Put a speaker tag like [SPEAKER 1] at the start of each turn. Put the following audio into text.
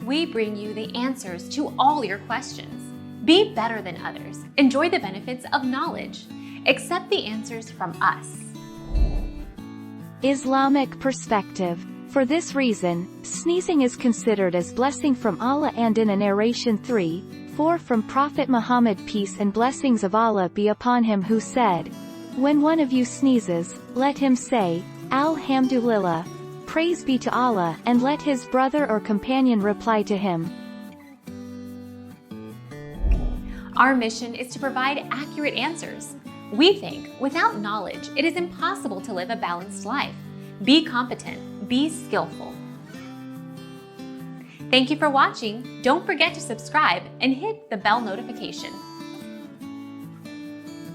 [SPEAKER 1] We bring you the answers to all your questions. Be better than others. Enjoy the benefits of knowledge. Accept the answers from us.
[SPEAKER 2] Islamic perspective. For this reason, sneezing is considered as blessing from Allah, and in a narration 3:4 from Prophet Muhammad, peace and blessings of Allah be upon him, who said, "When one of you sneezes, let him say, Alhamdulillah, praise be to Allah, and let his brother or companion reply to him."
[SPEAKER 1] Our mission is to provide accurate answers. We think without knowledge, it is impossible to live a balanced life. Be competent, be skillful. Thank you for watching. Don't forget to subscribe and hit the bell notification.